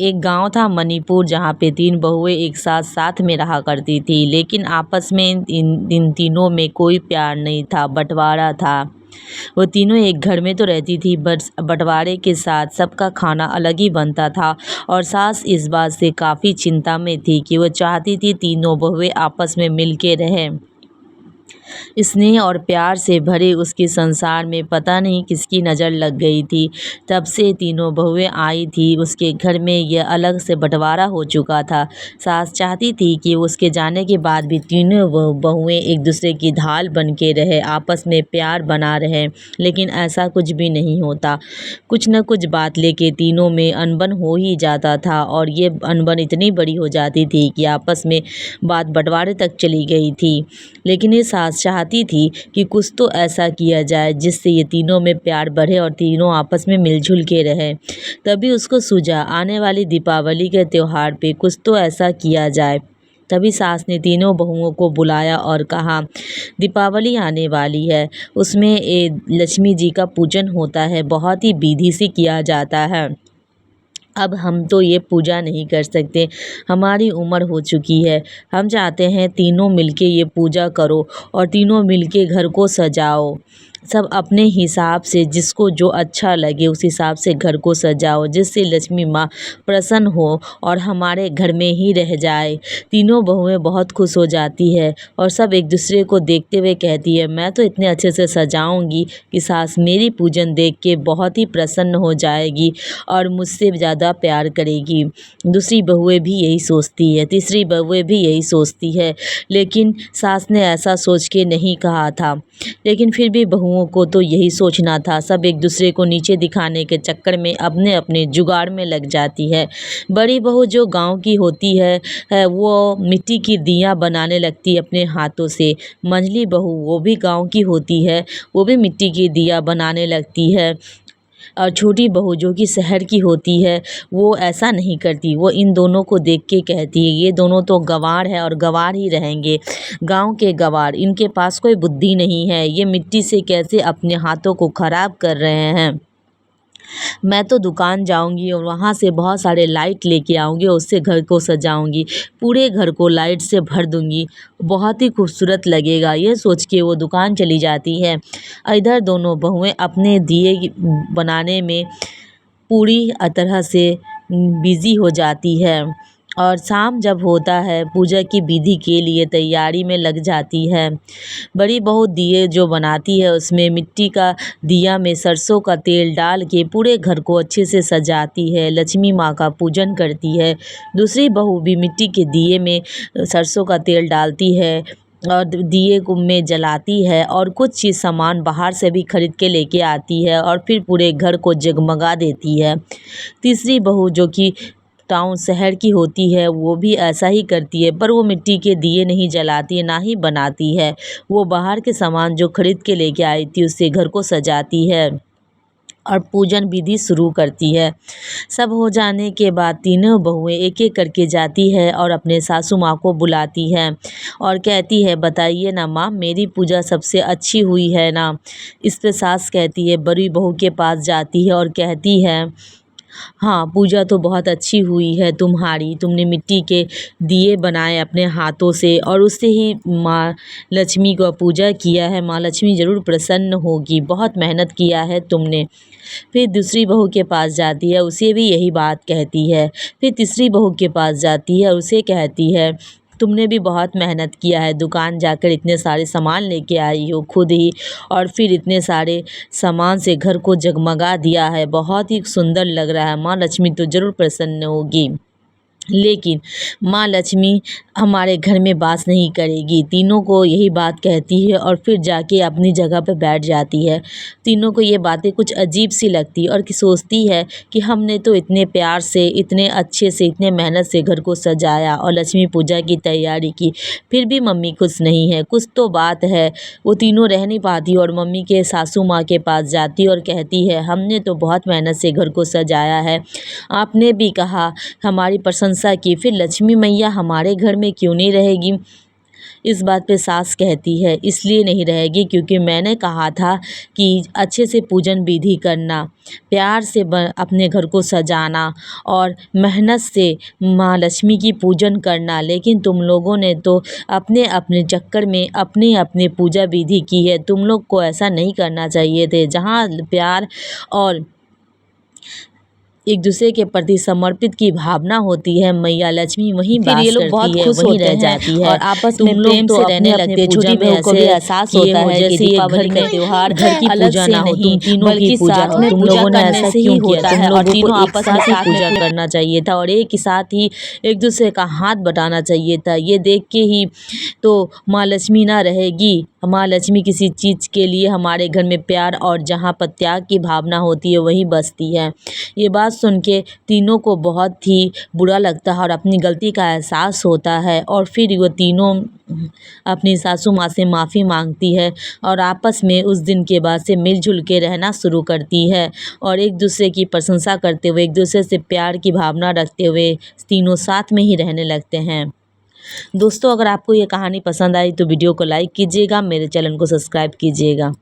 एक गांव था मणिपुर, जहाँ पे 3 बहुएं एक साथ साथ में रहा करती थी, लेकिन आपस में इन तीनों में कोई प्यार नहीं था, बंटवारा था। वो तीनों एक घर में तो रहती थी, बट बंटवारे के साथ सबका खाना अलग ही बनता था। और सास इस बात से काफ़ी चिंता में थी कि वो चाहती थी तीनों बहुएं आपस में मिल के रहें। स्नेह और प्यार से भरे उसके संसार में पता नहीं किसकी नज़र लग गई थी। तब से तीनों बहुएं आई थी उसके घर में, यह अलग से बंटवारा हो चुका था। सास चाहती थी कि उसके जाने के बाद भी तीनों बहुएं एक दूसरे की ढाल बन के रहे, आपस में प्यार बना रहे, लेकिन ऐसा कुछ भी नहीं होता। कुछ न कुछ बात लेके तीनों में अनबन हो ही जाता था, और ये अनबन इतनी बड़ी हो जाती थी कि आपस में बात बंटवारे तक चली गई थी। लेकिन ये सास चाहती थी कि कुछ तो ऐसा किया जाए जिससे ये तीनों में प्यार बढ़े और तीनों आपस में मिलजुल के रहें। तभी उसको सूझा, आने वाली दीपावली के त्योहार पे कुछ तो ऐसा किया जाए। तभी सास ने तीनों बहुओं को बुलाया और कहा, दीपावली आने वाली है, उसमें लक्ष्मी जी का पूजन होता है, बहुत ही विधि से किया जाता है। अब हम तो ये पूजा नहीं कर सकते, हमारी उम्र हो चुकी है। हम चाहते हैं तीनों मिलके ये पूजा करो और तीनों मिलके घर को सजाओ। सब अपने हिसाब से जिसको जो अच्छा लगे उस हिसाब से घर को सजाओ, जिससे लक्ष्मी माँ प्रसन्न हो और हमारे घर में ही रह जाए। तीनों बहुएं बहुत खुश हो जाती है और सब एक दूसरे को देखते हुए कहती है, मैं तो इतने अच्छे से सजाऊंगी कि सास मेरी पूजन देख के बहुत ही प्रसन्न हो जाएगी और मुझसे ज़्यादा प्यार करेगी। दूसरी बहुएं भी यही सोचती है, तीसरी बहुएं भी यही सोचती है, लेकिन सास ने ऐसा सोच के नहीं कहा था। लेकिन फिर भी बहुओं को तो यही सोचना था। सब एक दूसरे को नीचे दिखाने के चक्कर में अपने अपने जुगाड़ में लग जाती है। बड़ी बहू जो गांव की होती है वो मिट्टी की दिया बनाने लगती है अपने हाथों से। मंझली बहू वो भी गांव की होती है, वो भी मिट्टी की दिया बनाने लगती है। और छोटी बहू जो कि शहर की होती है वो ऐसा नहीं करती। वो इन दोनों को देख के कहती है, ये दोनों तो गंवार है और गंवार ही रहेंगे, गांव के गंवार, इनके पास कोई बुद्धि नहीं है, ये मिट्टी से कैसे अपने हाथों को खराब कर रहे हैं। मैं तो दुकान जाऊंगी और वहाँ से बहुत सारे लाइट लेके आऊँगी और उससे घर को सजाऊंगी, पूरे घर को लाइट से भर दूंगी, बहुत ही खूबसूरत लगेगा। ये सोच के वो दुकान चली जाती है। इधर दोनों बहुएं अपने दिए बनाने में पूरी तरह से बिज़ी हो जाती है। और शाम जब होता है, पूजा की विधि के लिए तैयारी में लग जाती है। बड़ी बहू दिए जो बनाती है उसमें मिट्टी का दिया में सरसों का तेल डाल के पूरे घर को अच्छे से सजाती है, लक्ष्मी माँ का पूजन करती है। दूसरी बहू भी मिट्टी के दिए में सरसों का तेल डालती है और दिए को में जलाती है, और कुछ चीज़ सामान बाहर से भी खरीद के लेके आती है और फिर पूरे घर को जगमगा देती है। तीसरी बहू जो कि टाउन शहर की होती है वो भी ऐसा ही करती है, पर वो मिट्टी के दिए नहीं जलाती है, ना ही बनाती है। वो बाहर के सामान जो खरीद के लेके आई थी उससे घर को सजाती है और पूजन विधि शुरू करती है। सब हो जाने के बाद तीनों बहुएं एक एक करके जाती है और अपने सासू माँ को बुलाती है और कहती है, बताइए ना माँ, मेरी पूजा सबसे अच्छी हुई है ना। इस पे सास कहती है, बड़ी बहू के पास जाती है और कहती है, हाँ, पूजा तो बहुत अच्छी हुई है तुम्हारी, तुमने मिट्टी के दिए बनाए अपने हाथों से और उससे ही माँ लक्ष्मी को पूजा किया है, माँ लक्ष्मी ज़रूर प्रसन्न होगी, बहुत मेहनत किया है तुमने। फिर दूसरी बहू के पास जाती है, उसे भी यही बात कहती है। फिर तीसरी बहू के पास जाती है, उसे कहती है, तुमने भी बहुत मेहनत किया है, दुकान जाकर इतने सारे सामान लेके आई हो खुद ही, और फिर इतने सारे सामान से घर को जगमगा दिया है, बहुत ही सुंदर लग रहा है, माँ लक्ष्मी तो ज़रूर प्रसन्न होगी। लेकिन माँ लक्ष्मी हमारे घर में वास नहीं करेगी। तीनों को यही बात कहती है और फिर जाके अपनी जगह पर बैठ जाती है। तीनों को ये बातें कुछ अजीब सी लगती और कि सोचती है कि हमने तो इतने प्यार से, इतने अच्छे से, इतने मेहनत से घर को सजाया और लक्ष्मी पूजा की तैयारी की, फिर भी मम्मी खुश नहीं है, कुछ तो बात है। वो तीनों रह नहीं पाती और मम्मी के सासू माँ के पास जाती और कहती है, हमने तो बहुत मेहनत से घर को सजाया है, आपने भी कहा, हमारी प्रशंसा की, फिर लक्ष्मी मैया हमारे घर में क्यों नहीं रहेगी। इस बात पे सास कहती है, इसलिए नहीं रहेगी क्योंकि मैंने कहा था कि अच्छे से पूजन विधि करना, प्यार से अपने घर को सजाना और मेहनत से माँ लक्ष्मी की पूजन करना। लेकिन तुम लोगों ने तो अपने अपने चक्कर में अपनी अपनी पूजा विधि की है। तुम लोग को ऐसा नहीं करना चाहिए थे। जहाँ प्यार और एक दूसरे के प्रति समर्पित की भावना होती है, मैया लक्ष्मी वहीं बास ये लोग करती बहुत है, खुश वहीं होते रह हैं जाती है और आपस तुम में लोग प्रेम तो से रहने अपने लगते हैं। पूजा छोटी में बहू को भी ऐसे एहसास किए होता हो है कि जैसे ये घर दीपावली का का त्योहार घर की अलग पूजा से ना हो, नहीं, तुम तीनों की बल्कि पूजा साथ हो। में तुम पूजा लोगों ने करने ऐसा से ही क्यों किया? होता तुम है और लोगों को तीनों एक आपस में साथ ही साथ में पूजा करना चाहिए था और एक ही साथ ही एक दूसरे का हाथ बटाना चाहिए था। ये देख के ही तो माँ लक्ष्मी ना रहेगी। माँ लक्ष्मी किसी चीज़ के लिए हमारे घर में प्यार और जहाँ पर त्याग की भावना होती है वहीं बसती है। ये बात सुन के तीनों को बहुत ही बुरा लगता है और अपनी गलती का एहसास होता है और फिर वो तीनों अपनी सासू माँ से माफ़ी मांगती है और आपस में उस दिन के बाद से मिलजुल के रहना शुरू करती है और एक दूसरे की प्रशंसा करते हुए, एक दूसरे से प्यार की भावना रखते हुए तीनों साथ में ही रहने लगते हैं। दोस्तों, अगर आपको ये कहानी पसंद आई तो वीडियो को लाइक कीजिएगा, मेरे चैनल को सब्सक्राइब कीजिएगा।